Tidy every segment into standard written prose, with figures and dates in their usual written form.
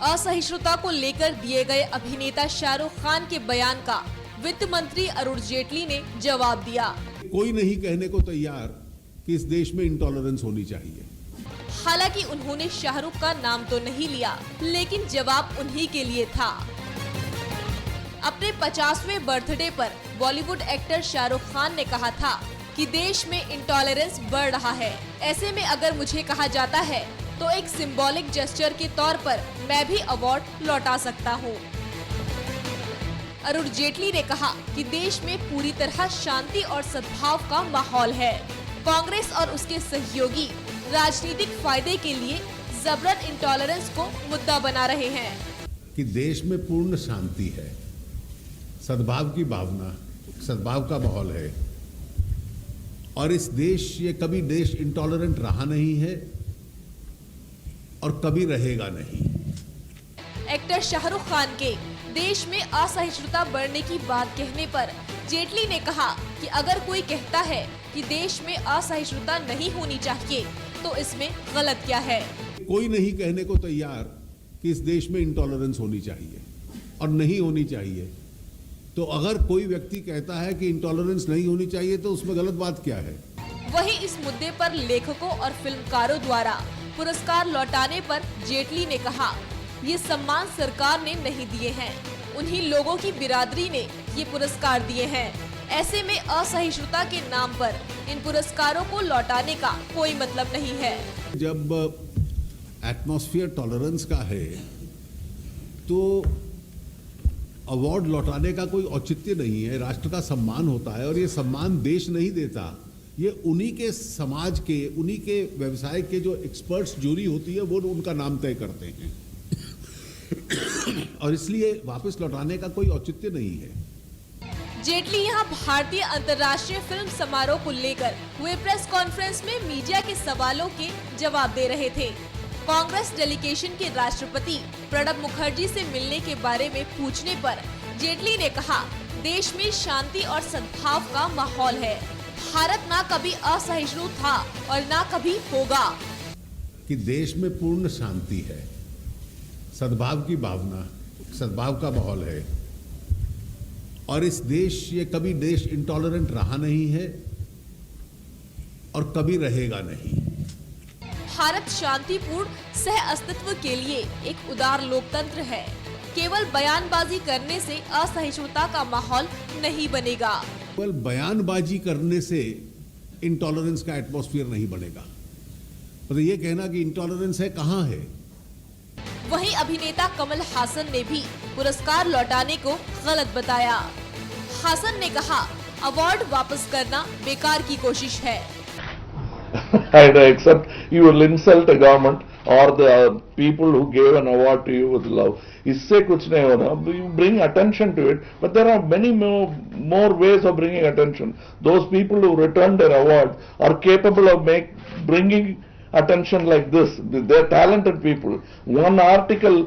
असहिष्णुता को लेकर दिए गए अभिनेता शाहरुख खान के बयान का वित्त मंत्री अरुण जेटली ने जवाब दिया। कोई नहीं कहने को तैयार कि इस देश में इंटॉलरेंस होनी चाहिए। हालांकि उन्होंने शाहरुख का नाम तो नहीं लिया, लेकिन जवाब उन्हीं के लिए था। अपने 50वें बर्थडे पर बॉलीवुड एक्टर शाहरुख खान ने कहा था कि देश में इंटॉलरेंस बढ़ रहा है। ऐसे में अगर मुझे कहा जाता है तो एक सिंबॉलिक जेस्चर के तौर पर मैं भी अवार्ड लौटा सकता हूँ। अरुण जेटली ने कहा कि देश में पूरी तरह शांति और सद्भाव का माहौल है। कांग्रेस और उसके सहयोगी राजनीतिक फायदे के लिए जबरन इंटॉलरेंस को मुद्दा बना रहे हैं। कि देश में पूर्ण शांति है, सद्भाव की भावना, सद्भाव का माहौल है और ये कभी देश इंटॉलरेंट रहा नहीं है और कभी रहेगा नहीं। एक्टर शाहरुख खान के देश में असहिष्णुता बढ़ने की बात कहने पर जेटली ने कहा कि अगर कोई कहता है कि देश में असहिष्णुता नहीं होनी चाहिए तो इसमें गलत क्या है। कोई नहीं कहने को तैयार कि इस देश में इंटॉलरेंस होनी चाहिए और नहीं होनी चाहिए, तो अगर कोई व्यक्ति कहता है कि इंटॉलरेंस नहीं होनी चाहिए तो उसमें गलत बात क्या है। वहीं इस मुद्दे पर लेखकों और फिल्मकारों द्वारा पुरस्कार लौटाने पर जेटली ने कहा, ये सम्मान सरकार ने नहीं दिए हैं, उन्हीं लोगों की बिरादरी ने ये पुरस्कार दिए हैं। ऐसे में असहिष्णुता के नाम पर इन पुरस्कारों को लौटाने का कोई मतलब नहीं है। जब एटमॉस्फेयर टॉलरेंस का है तो अवार्ड लौटाने का कोई औचित्य नहीं है। राष्ट्र का सम्मान होता है और ये सम्मान देश नहीं देता, ये उन्हीं के समाज के, उन्हीं के व्यवसाय के जो एक्सपर्ट्स जूरी होती है वो उनका नाम तय करते हैं और इसलिए वापस लौटाने का कोई औचित्य नहीं है। जेटली यहां भारतीय अंतर्राष्ट्रीय फिल्म समारोह को लेकर हुए प्रेस कॉन्फ्रेंस में मीडिया के सवालों के जवाब दे रहे थे। कांग्रेस डेलीगेशन के राष्ट्रपति प्रणब मुखर्जी से मिलने के बारे में पूछने पर जेटली ने कहा, देश में शांति और सद्भाव का माहौल है। भारत ना कभी असहिष्णु था और ना कभी होगा। कि देश में पूर्ण शांति है, सद्भाव की भावना, सद्भाव का माहौल है और ये कभी देश इंटॉलरेंट रहा नहीं है और कभी रहेगा नहीं। भारत शांतिपूर्ण सह अस्तित्व के लिए एक उदार लोकतंत्र है। केवल बयानबाजी करने से असहिष्णुता का माहौल नहीं बनेगा। केवल बयानबाजी करने से इंटॉलरेंस का एटमॉस्फेयर नहीं बनेगा। तो ये कहना कि इंटॉलरेंस है, कहां है। वहीं अभिनेता कमल हासन ने भी पुरस्कार लौटाने को गलत बताया। हासन ने कहा, अवार्ड वापस करना बेकार की कोशिश है। Except you will insult the government or the people who gave an award to you with love. इससे कुछ नहीं होना. You bring attention to it, but there are many more ways of bringing attention. Those people who returned their award are capable of bringing attention like this. They're talented people. One article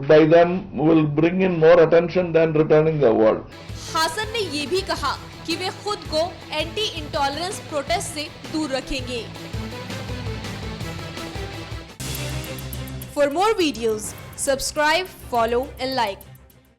by them will bring in more attention than returning the award. Haasan ने ये भी कहा कि वे खुद को anti intolerance protest से दूर रखेंगे। For more videos, subscribe, follow and like.